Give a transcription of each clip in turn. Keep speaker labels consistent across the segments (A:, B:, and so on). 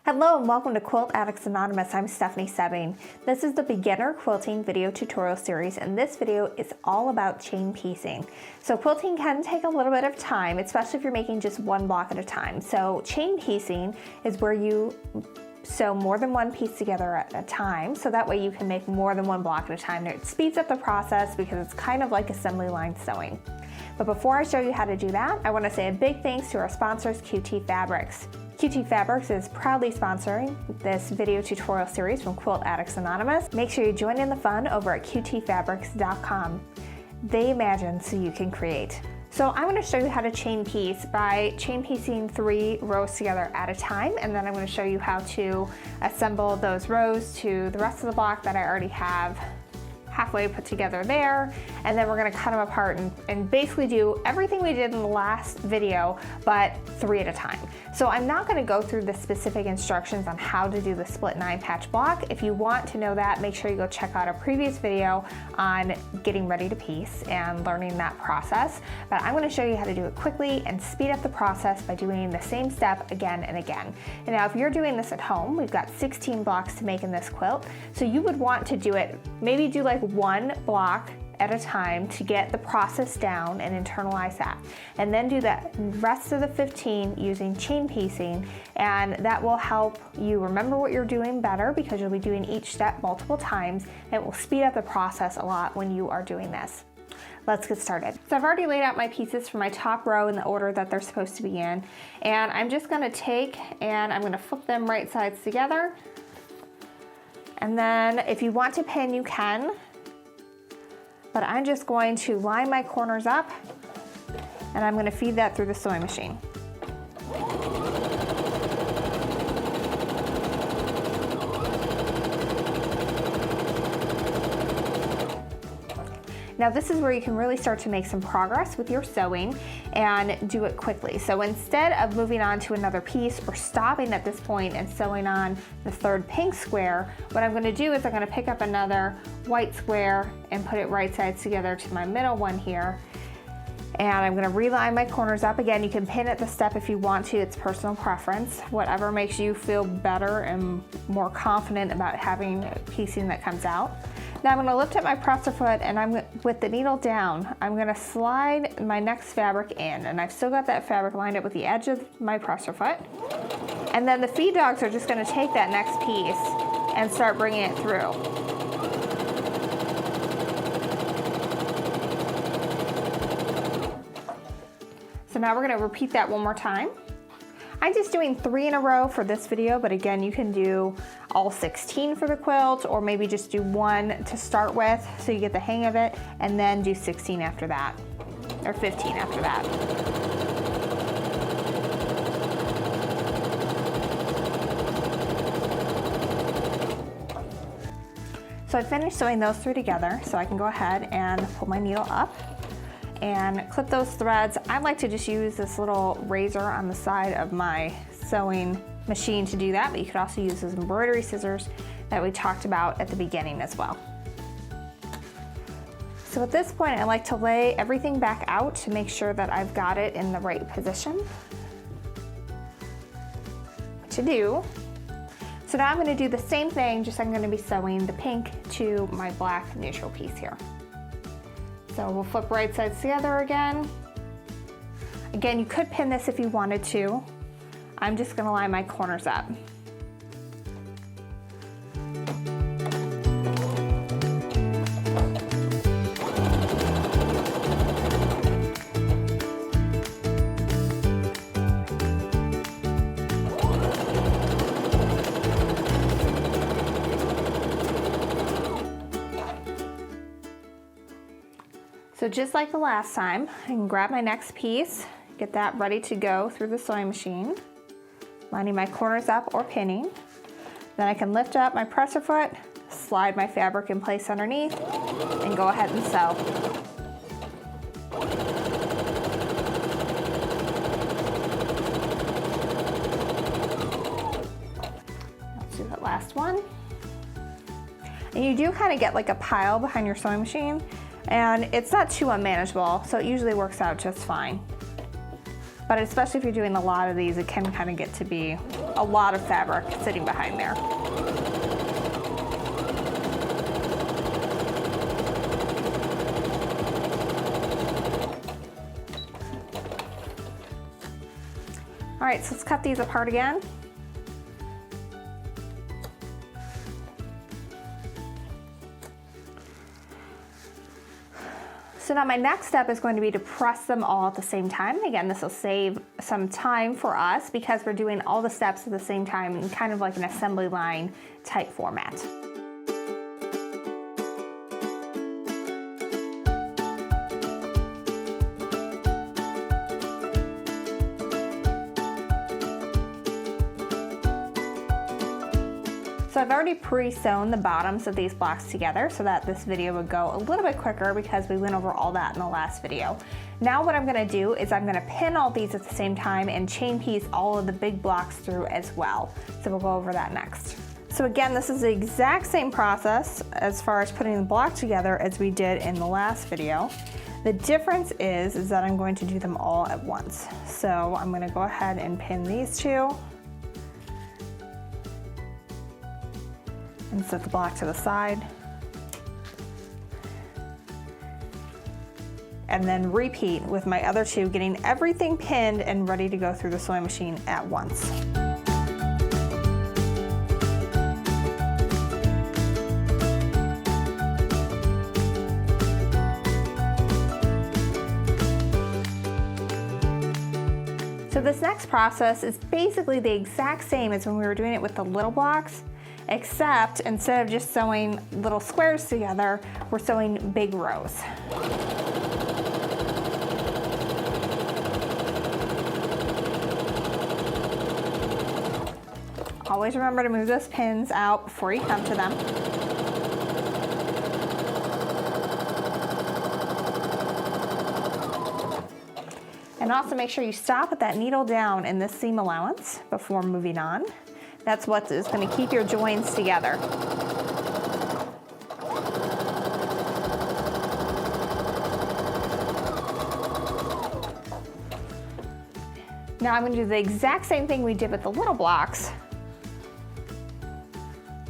A: Hello and welcome to Quilt Addicts Anonymous. I'm Stephanie Soebbing. This is the beginner quilting video tutorial series, and this video is all about chain piecing. So quilting can take a little bit of time, especially if you're making just one block at a time. So chain piecing is where you sew more than one piece together at a time, so that way you can make more than one block at a time. It speeds up the process because it's kind of like assembly line sewing. But before I show you how to do that, I want to say a big thanks to our sponsors, QT Fabrics. QT Fabrics is proudly sponsoring this video tutorial series from Quilt Addicts Anonymous. Make sure you join in the fun over at qtfabrics.com. They imagine so you can create. So I'm going to show you how to chain piece by chain piecing 3 rows together at a time, and then I'm going to show you how to assemble those rows to the rest of the block that I already have halfway put together there, and then we're going to cut them apart and basically do everything we did in the last video, but 3 at a time. So I'm not going to go through the specific instructions on how to do the split 9 patch block. If you want to know that, make sure you go check out a previous video on getting ready to piece and learning that process. But I'm going to show you how to do it quickly and speed up the process by doing the same step again and again. And now if you're doing this at home, we've got 16 blocks to make in this quilt, so you would want to do it, maybe do like 1 block at a time to get the process down and internalize that, and then do the rest of the 15 using chain piecing, and that will help you remember what you're doing better because you'll be doing each step multiple times, and it will speed up the process a lot when you are doing this. Let's get started. So I've already laid out my pieces for my top row in the order that they're supposed to be in, and I'm just going to take and I'm going to flip them right sides together, and then if you want to pin you can, but I'm just going to line my corners up and I'm going to feed that through the sewing machine. Now this is where you can really start to make some progress with your sewing and do it quickly. So instead of moving on to another piece or stopping at this point and sewing on the 3rd pink square, what I'm going to do is I'm going to pick up another white square and put it right sides together to my middle one here. And I'm going to reline my corners up. Again, you can pin at the step if you want to, it's personal preference. Whatever makes you feel better and more confident about having a piecing that comes out. Now I'm going to lift up my presser foot, and with the needle down, I'm going to slide my next fabric in, and I've still got that fabric lined up with the edge of my presser foot. And then the feed dogs are just going to take that next piece and start bringing it through. So now we're going to repeat that one more time. I'm just doing 3 in a row for this video, but again, you can do all 16 for the quilt, or maybe just do 1 to start with so you get the hang of it, and then do 16 after that, or 15 after that. So I finished sewing those 3 together, so I can go ahead and pull my needle up and clip those threads. I like to just use this little razor on the side of my sewing machine to do that, but you could also use those embroidery scissors that we talked about at the beginning as well. So at this point, I like to lay everything back out to make sure that I've got it in the right position to do. So now I'm going to do the same thing, just I'm going to be sewing the pink to my black neutral piece here. So we'll flip right sides together again. Again, you could pin this if you wanted to. I'm just going to line my corners up. So just like the last time, I can grab my next piece, get that ready to go through the sewing machine, lining my corners up or pinning. Then I can lift up my presser foot, slide my fabric in place underneath, and go ahead and sew. Let's do that last one. And you do kind of get like a pile behind your sewing machine, and it's not too unmanageable, so it usually works out just fine. But especially if you're doing a lot of these, it can kind of get to be a lot of fabric sitting behind there. All right, so let's cut these apart again. So now my next step is going to be to press them all at the same time. And again, this will save some time for us because we're doing all the steps at the same time in kind of like an assembly line type format. So I've already pre-sewn the bottoms of these blocks together so that this video would go a little bit quicker because we went over all that in the last video. Now what I'm gonna do is I'm gonna pin all these at the same time and chain piece all of the big blocks through as well. So we'll go over that next. So again, this is the exact same process as far as putting the block together as we did in the last video. The difference is that I'm going to do them all at once. So I'm gonna go ahead and pin these two. And set the block to the side. And then repeat with my other two, getting everything pinned and ready to go through the sewing machine at once. So this next process is basically the exact same as when we were doing it with the little blocks, except instead of just sewing little squares together, we're sewing big rows. Always remember to move those pins out before you come to them. And also make sure you stop with that needle down in this seam allowance before moving on. That's what is going to keep your joins together. Now I'm going to do the exact same thing we did with the little blocks.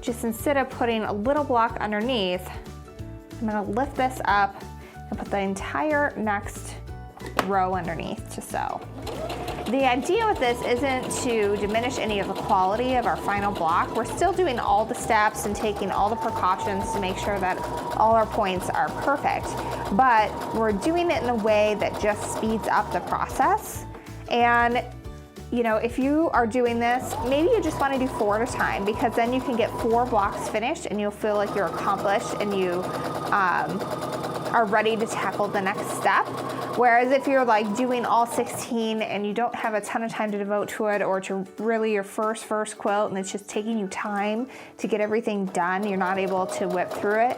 A: Just instead of putting a little block underneath, I'm going to lift this up and put the entire next row underneath to sew. The idea with this isn't to diminish any of the quality of our final block. We're still doing all the steps and taking all the precautions to make sure that all our points are perfect, but we're doing it in a way that just speeds up the process. And you know, if you are doing this, maybe you just want to do 4 at a time, because then you can get 4 blocks finished and you'll feel like you're accomplished and you are ready to tackle the next step. Whereas if you're like doing all 16 and you don't have a ton of time to devote to it, or it's really your first quilt and it's just taking you time to get everything done, you're not able to whip through it,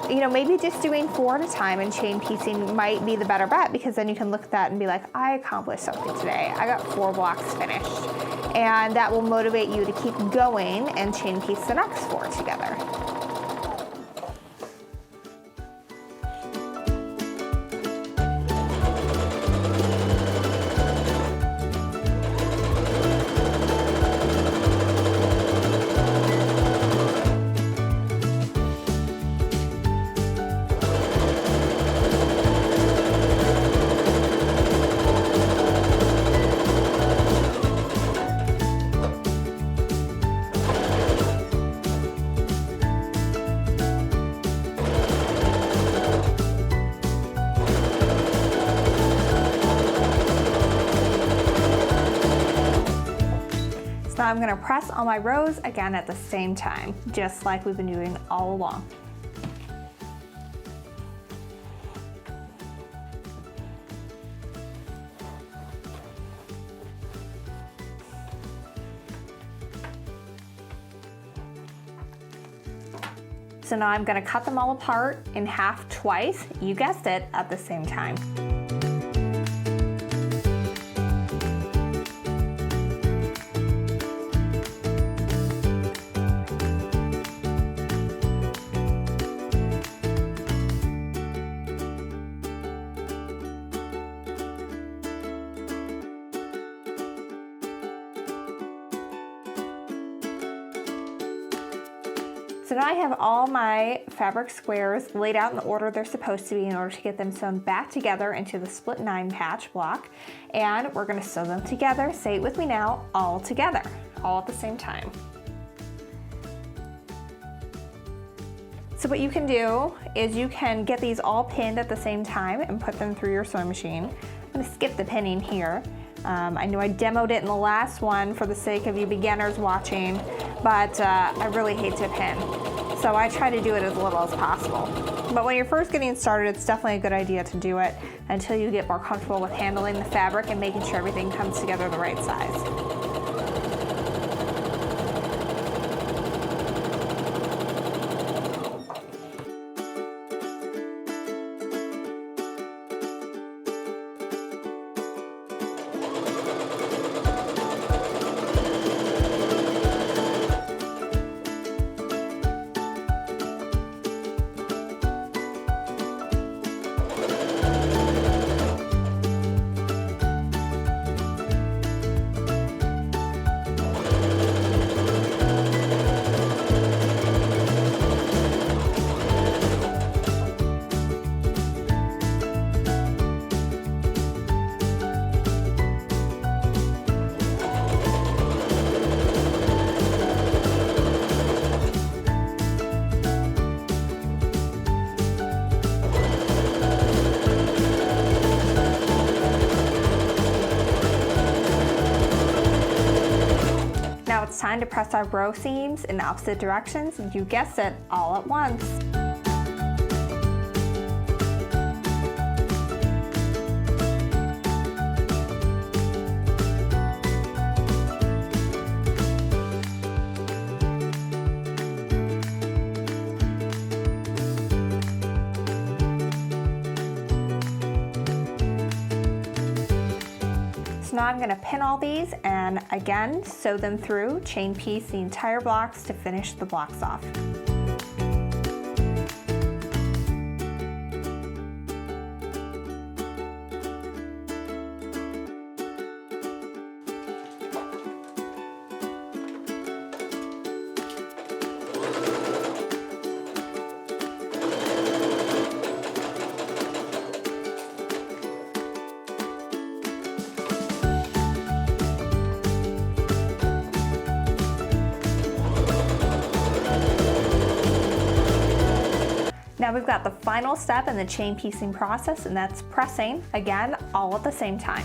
A: you know, maybe just doing 4 at a time and chain piecing might be the better bet, because then you can look at that and be like, I accomplished something today. I got 4 blocks finished. And that will motivate you to keep going and chain piece the next 4 together. So I'm going to press all my rows again at the same time, just like we've been doing all along. So now I'm going to cut them all apart in half twice, you guessed it, at the same time. So now I have all my fabric squares laid out in the order they're supposed to be in order to get them sewn back together into the split 9 patch block. And we're gonna sew them together, say it with me now, all together, all at the same time. So what you can do is you can get these all pinned at the same time and put them through your sewing machine. I'm gonna skip the pinning here. I know I demoed it in the last one for the sake of you beginners watching, but I really hate to pin. So I try to do it as little as possible. But when you're first getting started, it's definitely a good idea to do it until you get more comfortable with handling the fabric and making sure everything comes together the right size. Now it's time to press our row seams in opposite directions, you guessed it, all at once. So now I'm going to pin all these and again sew them through, chain piece the entire blocks to finish the blocks off. Now we've got the final step in the chain piecing process, and that's pressing, again, all at the same time.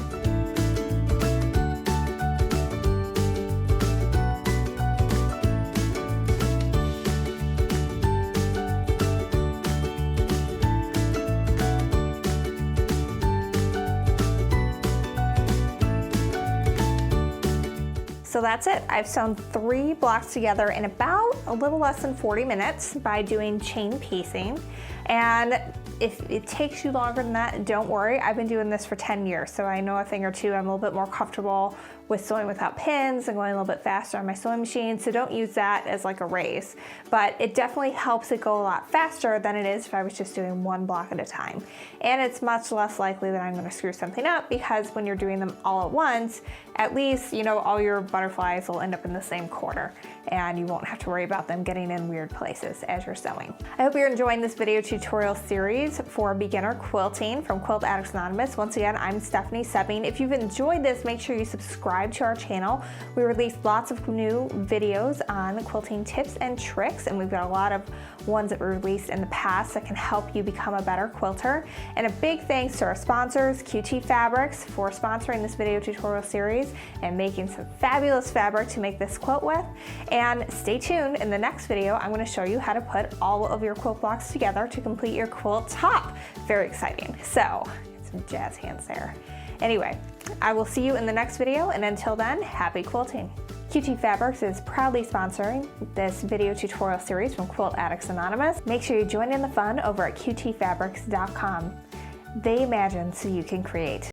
A: So that's it. I've sewn 3 blocks together in about a little less than 40 minutes by doing chain piecing. And if it takes you longer than that, don't worry. I've been doing this for 10 years, so I know a thing or two. I'm a little bit more comfortable with sewing without pins and going a little bit faster on my sewing machine, so don't use that as like a race. But it definitely helps it go a lot faster than it is if I was just doing 1 block at a time. And it's much less likely that I'm gonna screw something up, because when you're doing them all at once, at least, you know, all your butterflies will end up in the same quarter and you won't have to worry about them getting in weird places as you're sewing. I hope you're enjoying this video tutorial series for beginner quilting from Quilt Addicts Anonymous. Once again, I'm Stephanie Soebbing. If you've enjoyed this, make sure you subscribe to our channel. We release lots of new videos on quilting tips and tricks, and we've got a lot of ones that were released in the past that can help you become a better quilter. And a big thanks to our sponsors, QT Fabrics, for sponsoring this video tutorial series and making some fabulous fabric to make this quilt with. And stay tuned, in the next video I'm going to show you how to put all of your quilt blocks together to complete your quilt top. Very exciting. So, some jazz hands there. Anyway, I will see you in the next video, and until then, happy quilting. QT Fabrics is proudly sponsoring this video tutorial series from Quilt Addicts Anonymous. Make sure you join in the fun over at qtfabrics.com. They imagine so you can create.